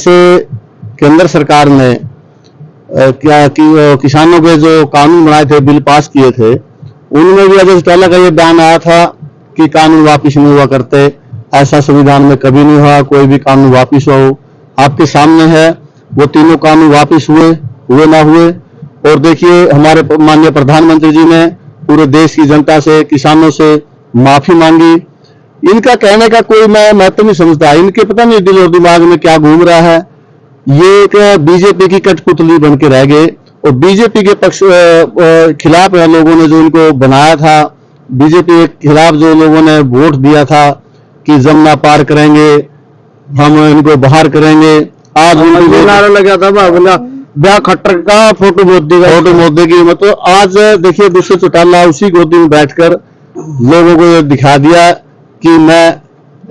जैसे केंद्र सरकार ने क्या कि किसानों के जो कानून बनाए थे, बिल पास किए थे, उनमें भी अजय चौटाला का ये बयान आया था कि कानून वापिस नहीं हुआ करते, ऐसा संविधान में कभी नहीं हुआ कोई भी कानून वापिस हो। आपके सामने है वो तीनों कानून वापिस हुए ना हुए। और देखिए हमारे माननीय प्रधानमंत्री जी ने पूरे देश की जनता से, किसानों से माफी मांगी। इनका कहने का कोई मैं महत्व नहीं समझता, इनके पता नहीं दिल और दिमाग में क्या घूम रहा है। ये एक बीजेपी की कठपुतली बन के रह गए और बीजेपी के पक्ष खिलाफ लोगों ने जो इनको बनाया था, बीजेपी के खिलाफ जो लोगों ने वोट दिया था कि जमुना पार करेंगे, हम इनको बाहर करेंगे, आज उनको नारा लगा था ब्याह खट्टर का फोटो मोदी की। मतलब आज देखिए दुष्यंत चौटाला उसी गोदी में बैठकर लोगों को दिखा दिया कि मैं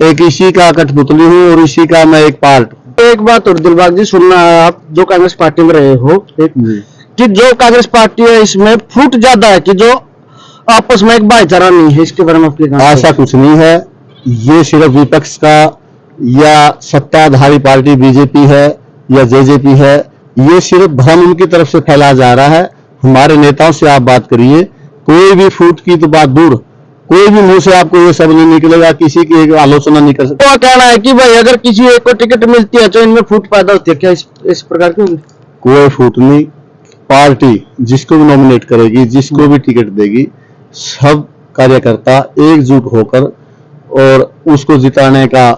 एक इसी का कठपुतली हूँ और इसी का मैं एक पार्ट। एक बात और दिलबाग जी सुनना, आप जो कांग्रेस पार्टी में रहे हो, कि जो कांग्रेस पार्टी है इसमें फूट ज्यादा है, कि जो आपस में एक भाईचारा नहीं है, इसके बारे में आपकी ऐसा कुछ नहीं है। ये सिर्फ विपक्ष का या सत्ताधारी पार्टी बीजेपी है या जेजेपी है, ये सिर्फ भ्रम उनकी तरफ से फैलाया जा रहा है। हमारे नेताओं से आप बात करिए, कोई भी फूट की तो बात दूर, कोई भी मुंह से आपको ये शब्द नहीं निकलेगा, किसी की एक आलोचना नहीं कर सकते। तो कहना है कि भाई अगर किसी एक को टिकट मिलती है तो इनमें फूट पैदा होती है, क्या इस प्रकार की? कोई फूट नहीं। पार्टी जिसको भी नॉमिनेट करेगी, जिसको भी टिकट देगी, सब कार्यकर्ता एकजुट होकर और उसको जिताने का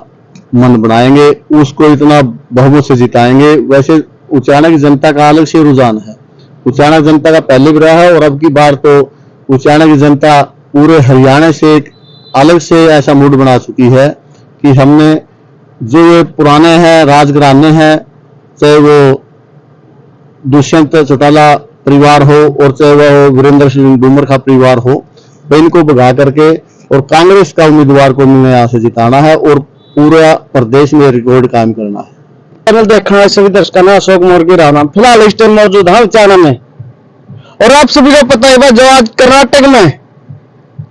मन बनाएंगे, उसको इतना बहुमत से जिताएंगे। वैसे उचाना की जनता का अलग से रुझान है, उचाना जनता का पहले भी रहा है और अब की बार तो उचाना की जनता पूरे हरियाणा से एक अलग से ऐसा मूड बना चुकी है कि हमने जो ये पुराने हैं राजघराने हैं, चाहे वो दुष्यंत चौटाला परिवार हो और चाहे वो वीरेंद्र सिंह डूमर का परिवार हो, इनको भगा करके और कांग्रेस का उम्मीदवार को हमने यहाँ से जिताना है और पूरा प्रदेश में रिकॉर्ड कायम करना है। चैनल देखना है सभी दर्शकों ने, अशोक मोर्गी राव नाम, फिलहाल इस टाइम मौजूद है उचाना में। और आप सभी को पता है जो आज कर्नाटक में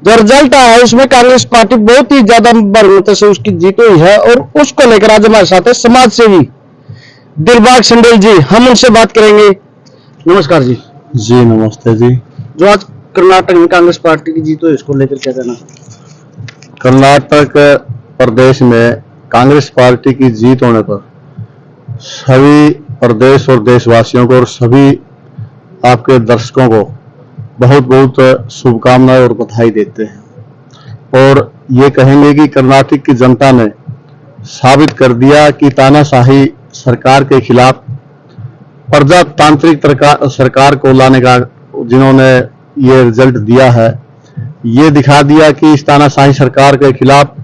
जो रिजल्ट आया है उसमें कांग्रेस पार्टी बहुत ही ज्यादा बहुमत से उसकी जीत हुई है और उसको लेकर आज हमारे साथ है समाज सेवी दिलबाग संडेल जी, हम उनसे बात करेंगे। नमस्कार जी। जी नमस्ते जी। जो आज कर्नाटक में कांग्रेस पार्टी की जीत हुई इसको लेकर क्या कहना? कर्नाटक प्रदेश में कांग्रेस पार्टी की जीत होने पर सभी प्रदेश और देशवासियों को और सभी आपके दर्शकों को बहुत बहुत शुभकामनाएं और बधाई देते हैं और ये कहेंगे कि कर्नाटक की जनता ने साबित कर दिया कि तानाशाही सरकार के खिलाफ प्रजातांत्रिक सरकार को लाने का जिन्होंने ये रिजल्ट दिया है, ये दिखा दिया कि इस तानाशाही सरकार के खिलाफ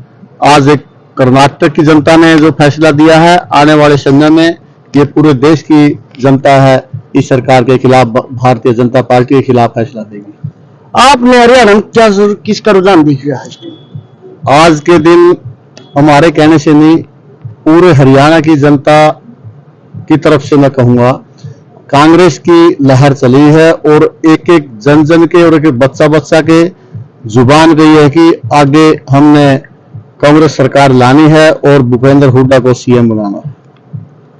आज एक कर्नाटक की जनता ने जो फैसला दिया है, आने वाले समय में ये पूरे देश की जनता है इस सरकार के खिलाफ, भारतीय जनता पार्टी के खिलाफ फैसला देगी। आपने हरियाणा में क्या किसका रुझान दिख रहा है आज के दिन? हमारे कहने से नहीं, पूरे हरियाणा की जनता की तरफ से मैं कहूंगा कांग्रेस की लहर चली है और एक एक जन जन के और एक एक बच्चा बच्चा के जुबान गई है कि आगे हमने कांग्रेस सरकार लानी है और भूपेंद्र हुड्डा को सीएम बनाना है।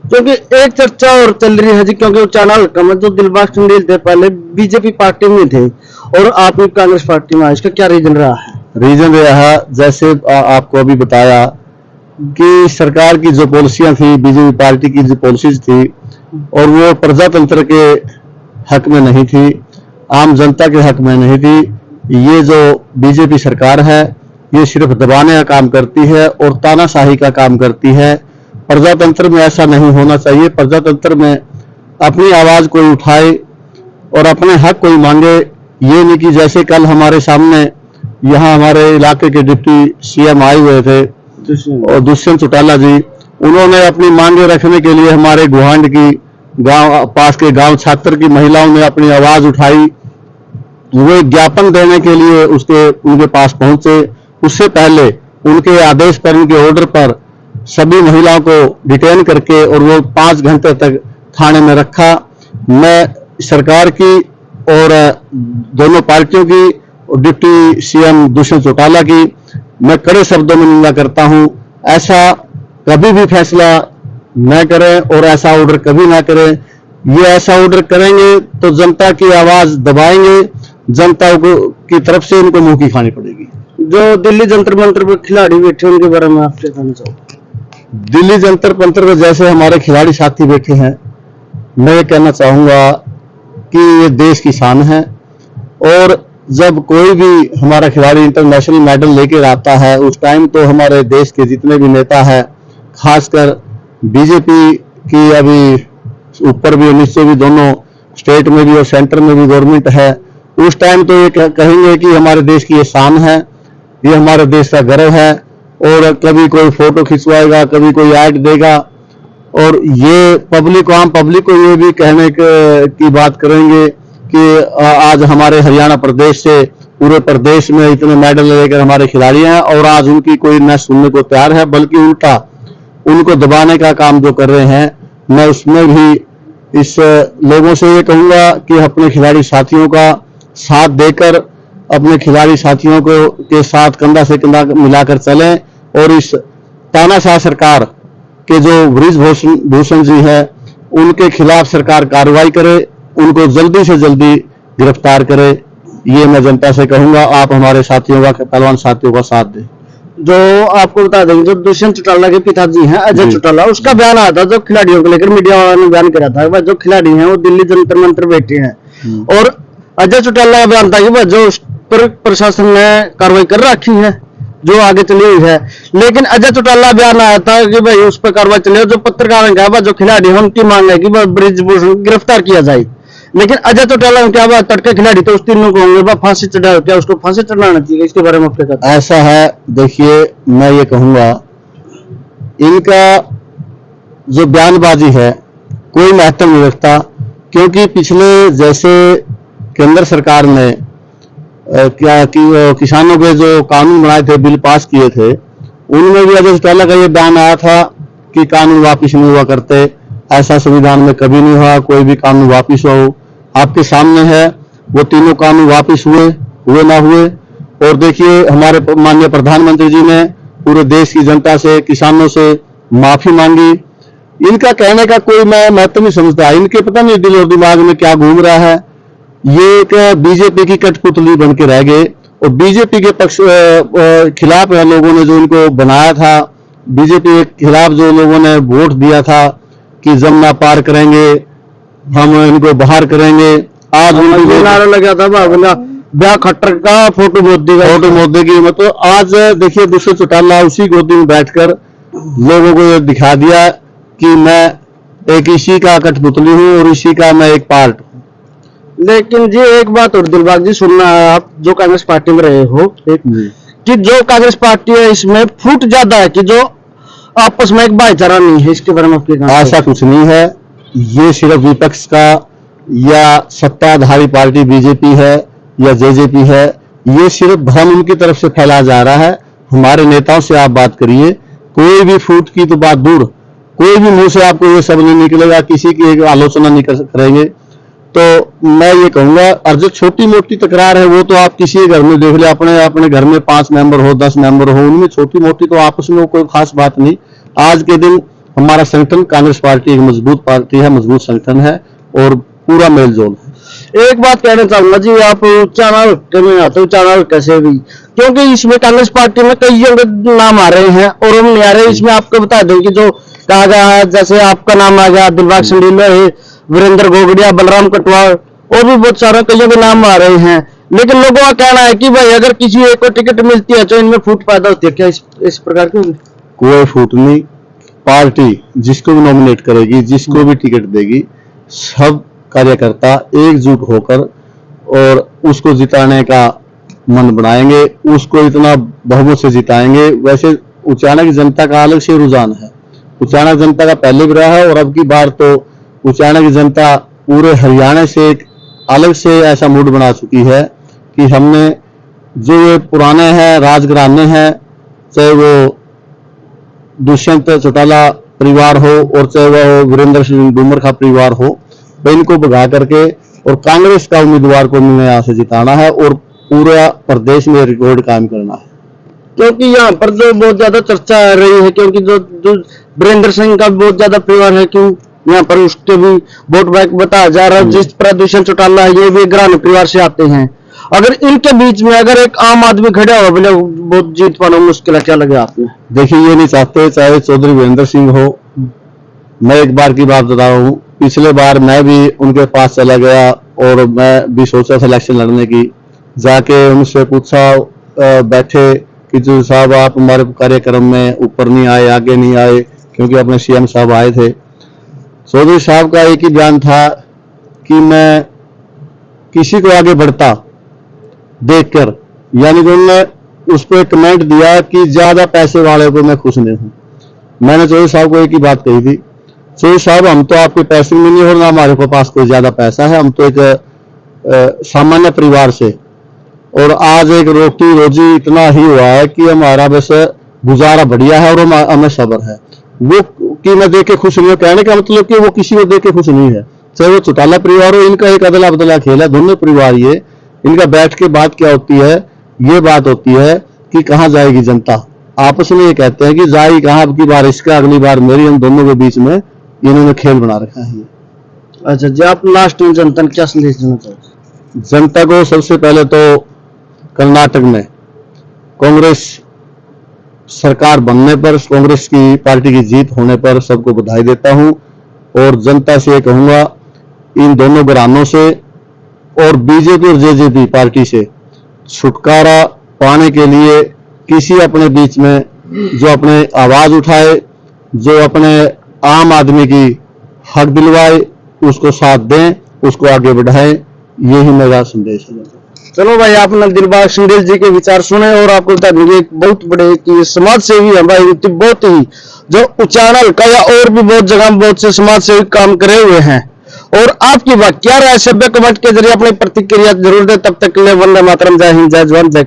क्योंकि एक चर्चा और चल रही है जी, क्योंकि उचाना हल्का में जो दिलबाग संडेल थे पहले बीजेपी पार्टी में थे और आपने कांग्रेस पार्टी में आए, इसका क्या रीजन रहा है? रीजन रहा जैसे आपको अभी बताया कि सरकार की जो पॉलिसियां थी, बीजेपी पार्टी की जो पॉलिसीज थी और वो प्रजातंत्र के हक में नहीं थी, आम जनता के हक में नहीं थी। ये जो बीजेपी सरकार है ये सिर्फ दबाने का काम करती है और तानाशाही का काम करती है। प्रजातंत्र में ऐसा नहीं होना चाहिए। प्रजातंत्र में अपनी आवाज कोई उठाए और अपने हक कोई मांगे, ये नहीं कि जैसे कल हमारे सामने यहाँ हमारे इलाके के डिप्टी सीएम आए हुए थे और दुष्यंत चौटाला जी, उन्होंने अपनी मांगे रखने के लिए हमारे गुहांड की गांव पास के गांव छात्र की महिलाओं ने अपनी आवाज उठाई, वो ज्ञापन देने के लिए उनके पास पहुंचे। उससे पहले उनके आदेश पर, उनके ऑर्डर पर सभी महिलाओं को डिटेन करके और वो 5 घंटे तक थाने में रखा। मैं सरकार की और दोनों पार्टियों की और डिप्टी सीएम दुष्यंत चौटाला की मैं कड़े शब्दों में निंदा करता हूं। ऐसा कभी भी फैसला न करें और ऐसा ऑर्डर कभी ना करें। ये ऐसा ऑर्डर करेंगे तो जनता की आवाज दबाएंगे, जनता की तरफ से उनको मुंह की खानी पड़ेगी। जो दिल्ली जंतर मंतर पर खिलाड़ी बैठे उनके बारे में आप क्या कहना चाहोगे? दिल्ली जंतर मंतर पर जैसे हमारे खिलाड़ी साथी बैठे हैं, मैं ये कहना चाहूंगा कि ये देश की शान है, और जब कोई भी हमारा खिलाड़ी इंटरनेशनल मेडल लेकर आता है उस टाइम तो हमारे देश के जितने भी नेता हैं, खासकर बीजेपी की अभी ऊपर भी नीचे भी दोनों स्टेट में भी और सेंटर में भी गवर्नमेंट है, उस टाइम तो ये कहेंगे कि हमारे देश की ये शान है, ये हमारे देश का गर्व है। और कभी कोई फोटो खिंचवाएगा, कभी कोई ऐड देगा, और ये पब्लिक आम पब्लिक को ये भी कहने की बात करेंगे कि आज हमारे हरियाणा प्रदेश से पूरे प्रदेश में इतने मेडल लेकर हमारे खिलाड़ी हैं, और आज उनकी कोई न सुनने को तैयार है, बल्कि उल्टा उनको दबाने का काम जो कर रहे हैं। मैं उसमें भी इस लोगों से ये कहूंगा कि अपने खिलाड़ी साथियों का साथ देकर अपने खिलाड़ी साथियों को के साथ कंधा से कंधा मिलाकर चलें, और इस तानाशाह सरकार के जो ब्रिजभूषण जी है उनके खिलाफ सरकार कार्रवाई करे, उनको जल्दी से जल्दी गिरफ्तार करे। ये मैं जनता से कहूंगा, आप हमारे साथियों का, पहलवान साथियों का साथ दें। जो आपको बता देंगे, जो दुष्यंत चौटाला के पिताजी हैं अजय चौटाला, उसका बयान आया था जो खिलाड़ियों को लेकर मीडिया वालों ने बयान करा था जो खिलाड़ी हैं वो दिल्ली जंतर मंतर बैठे हैं, और अजय चौटाला का बयान था कि जो उस पर प्रशासन ने कार्रवाई कर रखी है, जो आगे चली हुई है। लेकिन अजय चौटाला बयान आया था कि भाई उस पर कार्रवाई चले, जो पत्रकार है जो खिलाड़ी है उनकी मांग है कि ब्रिजभूषण गिरफ्तार किया जाए। लेकिन अजय चौटाला क्या बात, तड़के खिलाड़ी तो उस तीनों को होंगे फांसी चढ़ा, क्या उसको फांसी चढ़ाना चाहिए? इसके बारे में आप क्या कहते हैं? ऐसा है, देखिए मैं ये कहूंगा, इनका जो बयानबाजी है कोई महत्व नहीं रखता, क्योंकि पिछले जैसे केंद्र सरकार ने क्या कि किसानों के जो कानून बनाए थे, बिल पास किए थे, उनमें भी अजय चौटाला का ये बयान आया था कि कानून वापिस नहीं हुआ करते, ऐसा संविधान में कभी नहीं हुआ कोई भी कानून वापिस हो। आपके सामने है वो तीनों कानून वापिस हुए ना हुए। और देखिए हमारे माननीय प्रधानमंत्री जी ने पूरे देश की जनता से, किसानों से माफी मांगी। इनका कहने का कोई मैं महत्व नहीं समझता, इनके पता नहीं दिल और दिमाग में क्या घूम रहा है। ये एक बीजेपी की कठपुतली बन के रह गए, और बीजेपी के पक्ष खिलाफ लोगों ने जो इनको बनाया था, बीजेपी के खिलाफ जो लोगों ने वोट दिया था कि जमुना पार करेंगे, हम इनको बाहर करेंगे, आज उनको नारा लगा था ब्याह खट्टर का फोटो मोदी की, मतलब आज देखिए दुष्यंत चौटाला उसी गोदी में बैठकर लोगों को दिखा दिया कि मैं एक इसी का कठपुतली हूं और इसी का मैं एक पार्ट हूं। लेकिन जी एक बात और दिलबाग जी सुनना है, आप जो कांग्रेस पार्टी में रहे हो, कि जो कांग्रेस पार्टी है इसमें फूट ज्यादा है, कि जो आपस में एक भाईचारा नहीं है, इसके बारे में आपके ऐसा कुछ नहीं है। ये सिर्फ विपक्ष का या सत्ताधारी पार्टी बीजेपी है या जेजेपी है, ये सिर्फ भ्रम उनकी तरफ से फैलाया जा रहा है। हमारे नेताओं से आप बात करिए, कोई भी फूट की तो बात दूर, कोई भी मुंह से आपको ये शब्द नहीं निकलेगा, किसी की एक आलोचना नहीं करेंगे। तो मैं ये कहूंगा, और जो छोटी मोटी तकरार है वो तो आप किसी घर में देख ले, अपने घर में 5 मेंबर हो 10 मेंबर हो, उनमें छोटी मोटी तो आपस में कोई खास बात नहीं। आज के दिन हमारा संगठन कांग्रेस पार्टी एक मजबूत पार्टी है, मजबूत संगठन है और पूरा मेलजोल है। एक बात कहना चाहूंगा जी, आप चैनल में आते हो, चैनल कैसे भी, क्योंकि इसमें कांग्रेस पार्टी में कई नाम आ रहे हैं और हम नहीं आ रहे। इसमें आपको बता दें कि जो कहा गया है, जैसे आपका नाम आ गया दिलबाग संडीला, वीरेंद्र गोगड़िया, बलराम कटवाल, और भी बहुत सारे कईयों के नाम आ रहे हैं। लेकिन लोगों का कहना है कि भाई अगर किसी एक को टिकट मिलती है तो इनमें फूट पैदा होती है, क्या इस प्रकार की? कोई फूट नहीं। पार्टी जिसको भी नॉमिनेट करेगी, जिसको भी टिकट देगी, सब कार्यकर्ता एकजुट होकर और उसको जिताने का मन बनाएंगे, उसको इतना बहुमत से जिताएंगे। वैसे उचाना की जनता का अलग से रुझान है, उचाना जनता का पहले भी रहा है और अब की बार तो उचाना की जनता पूरे हरियाणा से एक अलग से ऐसा मूड बना चुकी है कि हमने जो ये पुराने हैं राजघराने हैं, चाहे वो दुष्यंत चौटाला परिवार हो और चाहे वो वीरेंद्र सिंह डूमर का परिवार हो, इनको भगा करके और कांग्रेस का उम्मीदवार को हमने यहाँ से जिताना है और पूरा प्रदेश में रिकॉर्ड कायम करना है। क्योंकि यहाँ पर जो बहुत ज्यादा चर्चा आ रही है, क्योंकि जो वीरेंद्र सिंह का बहुत ज्यादा परिवार है, क्यों यहाँ पर उसके भी वोट बैंक बताया जा रहा है। जिस प्रदूषण चौटाला है, ये भी ग्रामीण परिवार से आते हैं। अगर इनके बीच में अगर एक आम आदमी खड़ा हो, बोले बहुत जीत पाना मुश्किल है, क्या लगा आपने? देखिए, ये नहीं चाहते, चाहे चौधरी वीरेंद्र सिंह हो। मैं एक बार की बात बता रहा हूँ, पिछले बार मैं भी उनके पास चला गया और मैं भी सोचा था इलेक्शन लड़ने की। जाके उनसे पूछा, बैठे कि जो साहब आप हमारे कार्यक्रम में ऊपर नहीं आए, आगे नहीं आए, क्योंकि अपने सीएम साहब आए थे। चौधरी साहब का एक ही बयान था कि मैं किसी को आगे बढ़ता देखकर, यानी कि उन्होंने उस पर कमेंट दिया कि ज्यादा पैसे वाले को मैं खुश नहीं हूं। मैंने चौधरी साहब को एक ही बात कही थी, चौधरी साहब हम तो आपके पैसे में नहीं हो, ना हमारे को पास कोई ज्यादा पैसा है, हम तो एक सामान्य परिवार से, और आज एक रोटी रोजी इतना ही हुआ है कि हमारा बस गुजारा बढ़िया है और हमें सब्र है। वो कि मैं देख के खुश नहीं हूं, कहने का मतलब कि वो किसी को देख के खुश नहीं है, चाहे वो चौटाला परिवार हो। इनका एक अदला बदला खेल है, दोनों परिवार। ये इनका बैठ के बात क्या होती है, ये बात होती है कि कहां जाएगी जनता। आपस में ये कहते हैं कि जाएगी कहां, अब की बार इसका, अगली बार मेरी। हम दोनों के बीच में इन्होंने खेल बना रखा है। अच्छा जी, आप लास्ट में जनता को क्या संदेश देना चाहते? जनता को सबसे पहले तो कर्नाटक में कांग्रेस सरकार बनने पर, कांग्रेस की पार्टी की जीत होने पर सबको बधाई देता हूं, और जनता से कहूंगा, इन दोनों घरानों से और बीजेपी और जेजेपी पार्टी से छुटकारा पाने के लिए किसी अपने बीच में जो अपने आवाज उठाए, जो अपने आम आदमी की हक दिलवाए, उसको साथ दें, उसको आगे बढ़ाएं। यही मेरा संदेश है। चलो भाई, आपने दिलबाग सिंह जी के विचार सुने, और आपको बता देंगे एक बहुत बड़े कि समाज सेवी है भाई, बहुत ही जो उचानल का या और भी बहुत जगह बहुत से समाज सेवी काम करे हुए हैं। और आपकी बात क्या राय, सभ्य कमेंट के जरिए अपनी प्रतिक्रिया जरूर दे। तब तक के लिए वंदे मातरम, जय हिंद, जय जवान, जय